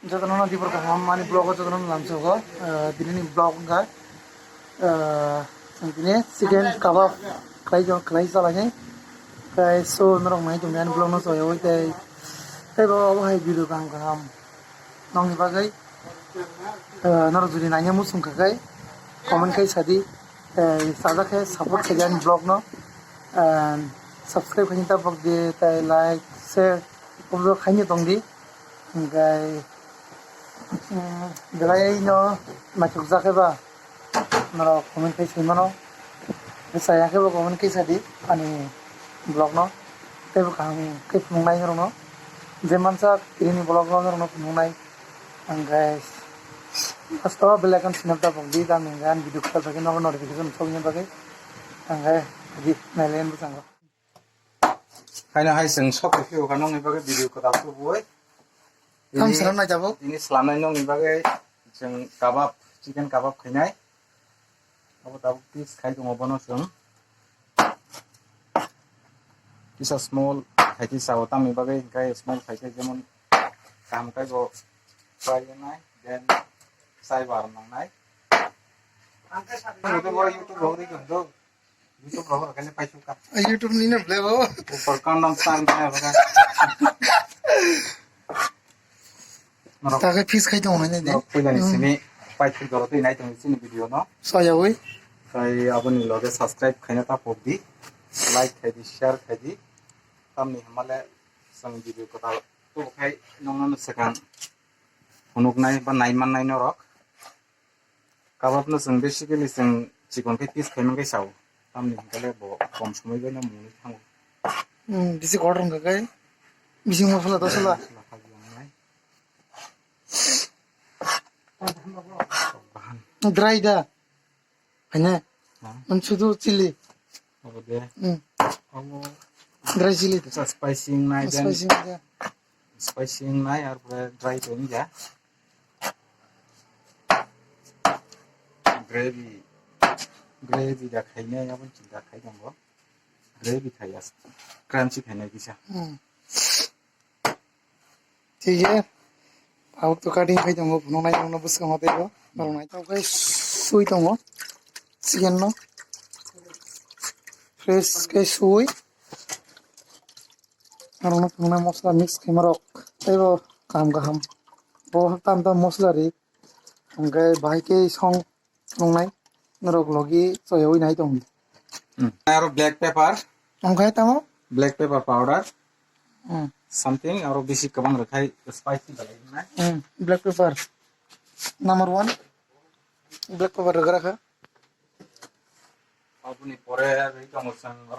Jatana di perkaham mani blog jatana langsung ko dini blog enggak ini chicken kebab kelai salahnya kayak so norong main tuh main blog noso ya kayak bawa video kaham nong ibagai norong jadi nanya musung kakai komen kayak sadi saja kayak support kalian blog no subscribe kalian tak di like share blog kalian tong di kayak Belai no macam zake ba, nara komen kai sih mana, saya ke ba komen kai sadi, ani blog no, kai ba kami kai pengunai no, zaman sa ini blog no pengunai, guys, astawa belakan sinap ta pun di kami kan video kita bagi no notification soalnya bagi, guys, di mailen busangga. Kayaknya hai seng sok review kan nong ibagai video kita tuh boy. Kamu serang aja bu? Ini selama nong ibagai seng kabab, chicken kabab kayaknya. Aku tahu piece kayak mau bonus dong. Bisa small kayak sawotam ibagai kayak small kayak zaman kamu kayak go fry nai, then saya warm nai. YouTube baru YouTube baru itu dong. YouTube baru kayaknya pay suka. YouTube ni na beli bu? Upar kandang sang kayaknya bukan. Takai fish kai dong mana deh? Punya di sini, fight kalau tuh naik di sini video no. Saya woi. Saya abang nih loge subscribe kayaknya tak di, like kayak di share kayak di, tam nih malah sang video kita tuh kayak nongon sekan, hunuk naik ban naik man naik norok. Kalau pun sang basically sang chicken kayak piece kayak mana kayak sawo, tam nih kalau bawa kom semua itu namanya tangguh. Disi order enggak kai? Bisi masala tak salah. Dry dah, hanya, mencudu chili. Oh deh. Oh. Dry chili tu. Spicing naik dan Spicing dia. spicing naik, harus dry tu ni ya. Gravy dah kayaknya ya pun cinta kayak dong, gravy kayak crunchy kayaknya bisa. ठीक है out तो cutting खाई दंगो नोनाय नोना बुस कमाते हो नोनाय तो गाय सुई दंगो chicken no fresh के सुई नोना नोना मसला मिक्स केमरक तेबो काम गाहाम बहुत ताम ताम मसला रे गाय भाई के सं नोनाय नरक लगी सयoi नाय दं और black pepper ओमखाय तामो black pepper powder something और बेसी कबां रखाय spicy बालाय black pepper number 1 black pepper रखा अपनी परे रही मसंग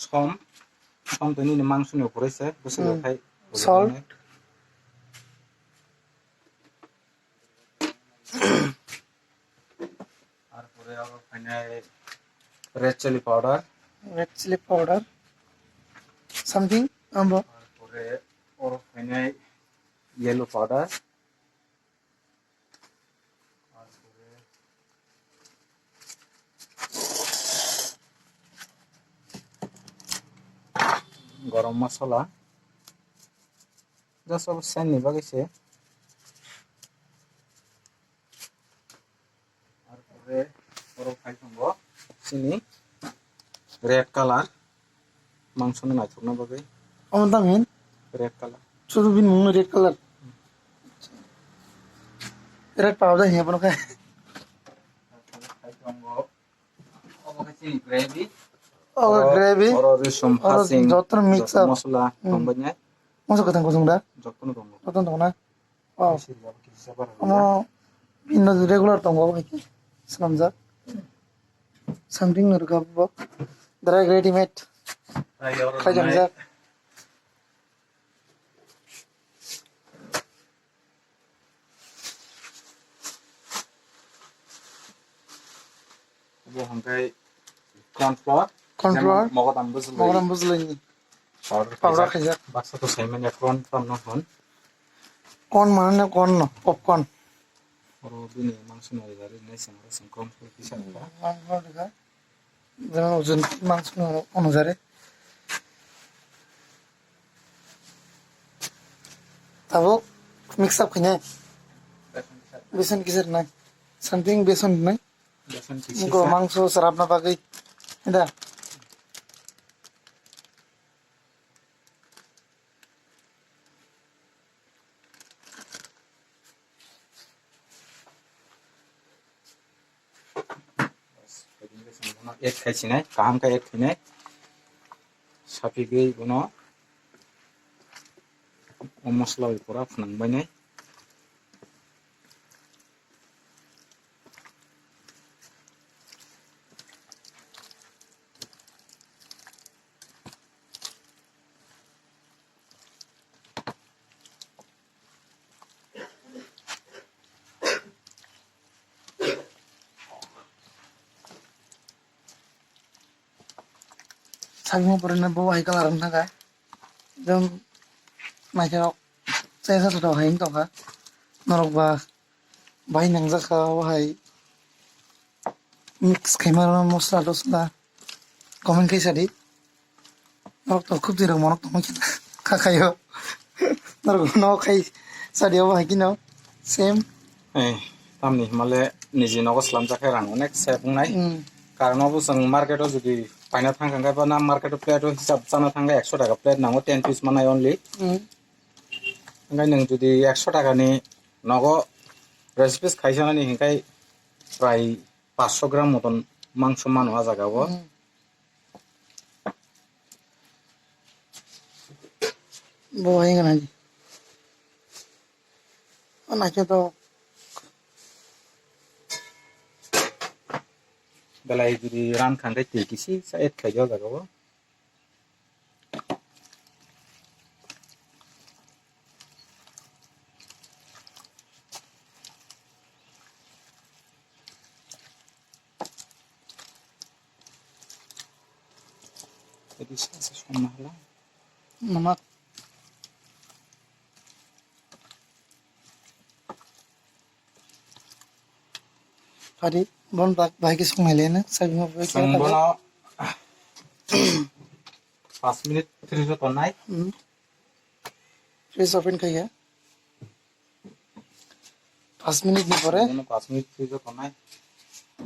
सम तो नी मांस ने ऊपर से बस रखाय salt और पूरे और final red chili powder something ambo और पूरे और फाइनल yellow powder और पूरे गरम मसाला जस्ट अब सेन नहीं बगे और पूरे और फाइल होंगे sini red color mangsung ni macam mana bagai oh tamin red color sudah bin mung red color red powder ya pun kayak sini gravy oh gravy और some passing jotter mix up मसला tambahnya masuk ke tangku sungda jotter tu jotter tong na oh kamu pindah regular tong gak kayak selamza something nurga bo dry ready made kayak jamza वो हमके corn flour mau tambah orang buzlani powder kayak bakso tu saya punya corn tam no corn mana corn no popcorn और ini mangsung ada dari ini sama corn flour bisa jangan uzun langsung ono jare Tabuk mix up kene beson kisar nai something beson nai besan muko kisisa mangso sarap na pakai ida एक खाइसिनाय kaham ka ek khinai sapigui bono o mosla bai pura phnangbai nai sabi pura na bawa hikal aram na ka jom macam saya satu tahu haing tahu ka norok ba bayi nang zaka wahai mix kemana mosla dosla komen kai sadi norok to kup dirang monok to mungkin kakayo norok no kai sadi wahai kino same tamni male niji nogo slamjakai rang onek sepungnai karena bu sang market o jodi paina thangkangkai ba na market o plate o hisab jana thangkai 100 টাকা plate nango 10 piece manai only engai nang jodi 100 টাকা ni nogo recipes khaisana ni hingkai prai 500 gram moton mangso mano ajagao bawa hing na ji anak itu belai jodi ran khangkai ti kisi sa et khaijo jagao jadi saya semua lah namak tadi bon baik isung melena sabi mo baik sang bono 5 minute 3 to tonai freeze open kaya 5 minute ni pore bono 5 minute 3 to tonai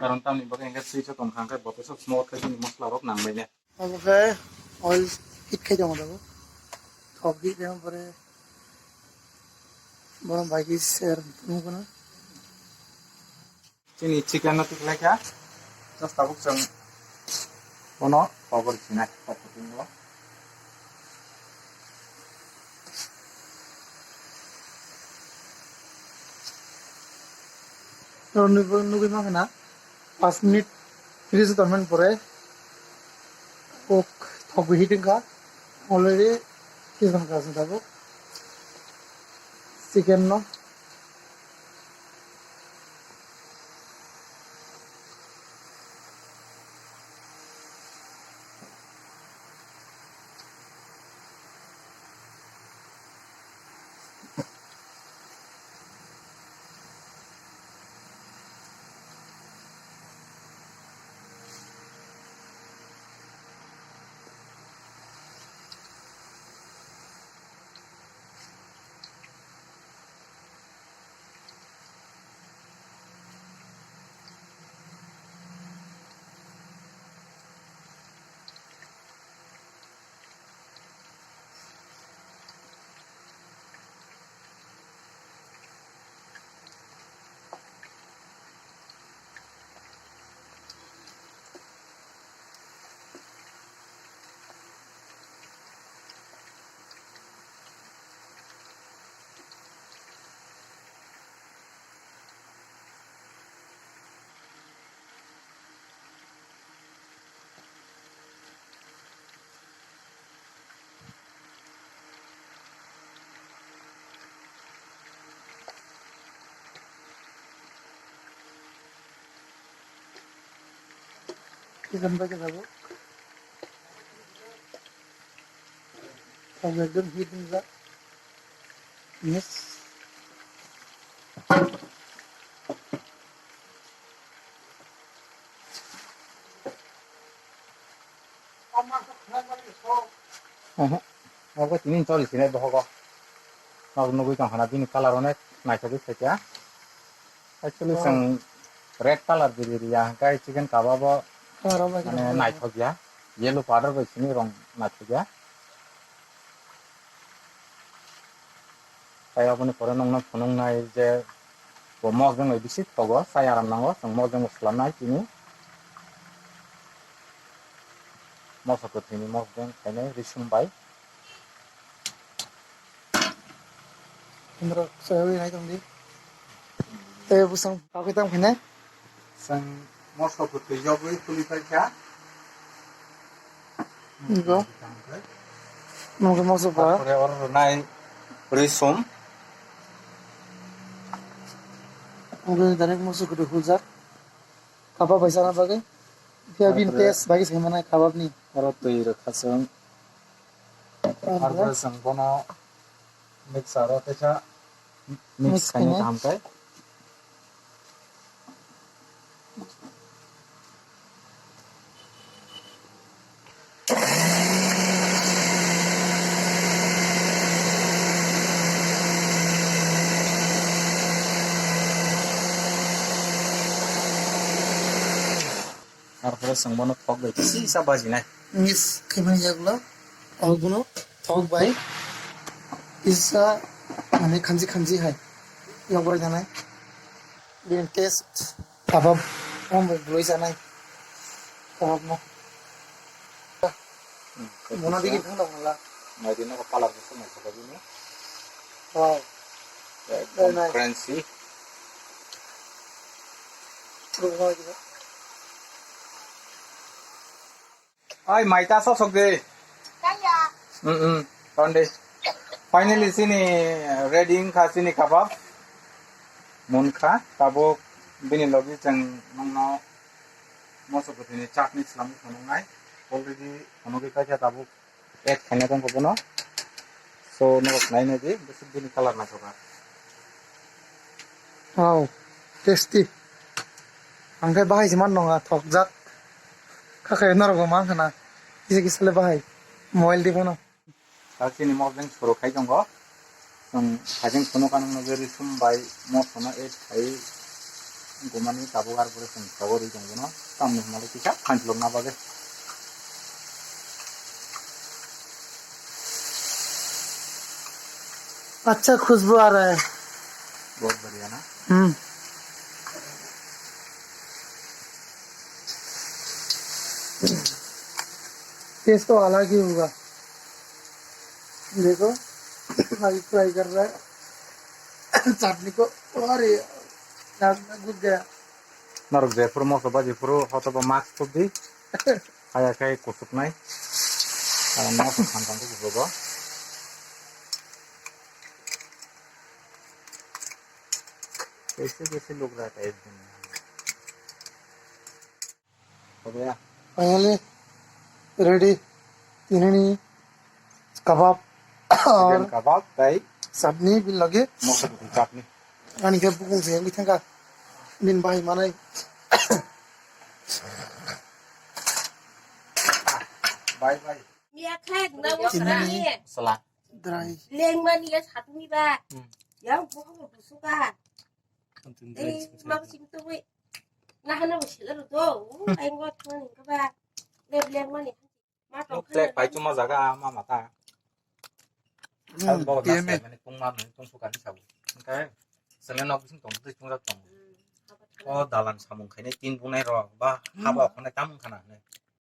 karon tamni bagai enggak 3 to ton khangkai bote sob small khaisi mosla rok nangbai ne अब है oil hit खाई जाऊँ तो थोक दी जाऊँ पर बड़ा bike share तुमको ना ini chicken na tik lekha just tabuk sang bono cover sinai paputin lo तो नुबे मांगे ना 5 मिनट फिर से तर्मन परे वो थोक हिटिंग का ऑलरेडी किसान का से तबो चिकन नो चिकन का क्या तबो अब एकदम हिटिंग का yes ako tinin tol sinai boho ko nog nugui tong hana bini color onek naithogi khaitya actually sang red color diriya kai chicken kebab o Kamera ba mane kita. naithogya yellow powder bai sini rong naithogya tai aboni pore nongno phunungnai je bo mokjong bai bisi thogo sai aram nango sang mokjong slamnai tini mosoko tini mokjong khainai risum bai Kamera saya ini naik tadi. Teh busang kau kita mungkin sang mosoko tu jogoi kulipai kya Igo. Mungkin masuk apa? pore or nai risum Mungkin dari masuk ke huzar. Kabab bisa apa lagi? Dia bin tes bagi saya mana kabab ni. oro tui rakhasang arpore sang bono mixer o techa mix khainai hamkai arpore sang bono thok bai si sa bajinai Yes, kemana jago? Aku guna thok baik. Isa mana kanji hai. Yang boleh janai. Bin test kabab. Boleh janai. Kabab mo. Mana dikit pun tak malah. nai dino ko color ko mai sa bajini Wow. Very nice. crunchy Rumah juga. ai maita so sok de Kaya. Tonde. Finally sini ready kha sini kebab. Mun kha tabo bini logi chang nongno moso ko tini chutney slam khonong nai. Already honogi ka tabo ek khane tong ko no. So no nai ne di besit bini color na soka. Wow. Tasty. Angkai bahai cuman nong thok jak. Kakak enar gua mang kana. Kisi le bahai. Moil di kono. Ta sini mo jeng soro khai jong go. Song hajeng kono kanong no geri sum bai mo sono ek khai gumani tabo gar pore song tawori jong no. Tam ni male kisa khantlong na bage. अच्छा खुशबू आ रहा है बहुत बढ़िया ना test तो अलग ही होगा देखो अभी फ्राई कर रहा है चटनी को अरे नाक में घुस गया Narok Jaipur mo soba Jaipur hoto ba max to di kaya kai kusuk nai kaya mo so khan kan to go कैसे लोग रहता है इस दुनिया में हो गया फाइनली रेडी तीननी कबाब और चिकन कबाब ताई चटनी भी लगे मौसम की चटनी अनि के बुकुं से भी थंगा दिन भाई माने bye bye Mia khác đâu có phải. सलाद ड्राई Lên mà nia chặt mi ba. Yang bố không được số ca. Ê, mang xin tôi. Na hắn đâu chỉ là được đâu. Anh có thôi các ba. Lên mà nè. Má trồng plek pai cuma jaga ama mata kan bawa tiêm nasi mani tung ma mani tung suka ni sabu okay selain aku sing tong tu tung tong oh dalan samung kene tin punai ro ba haba khone tam khana ne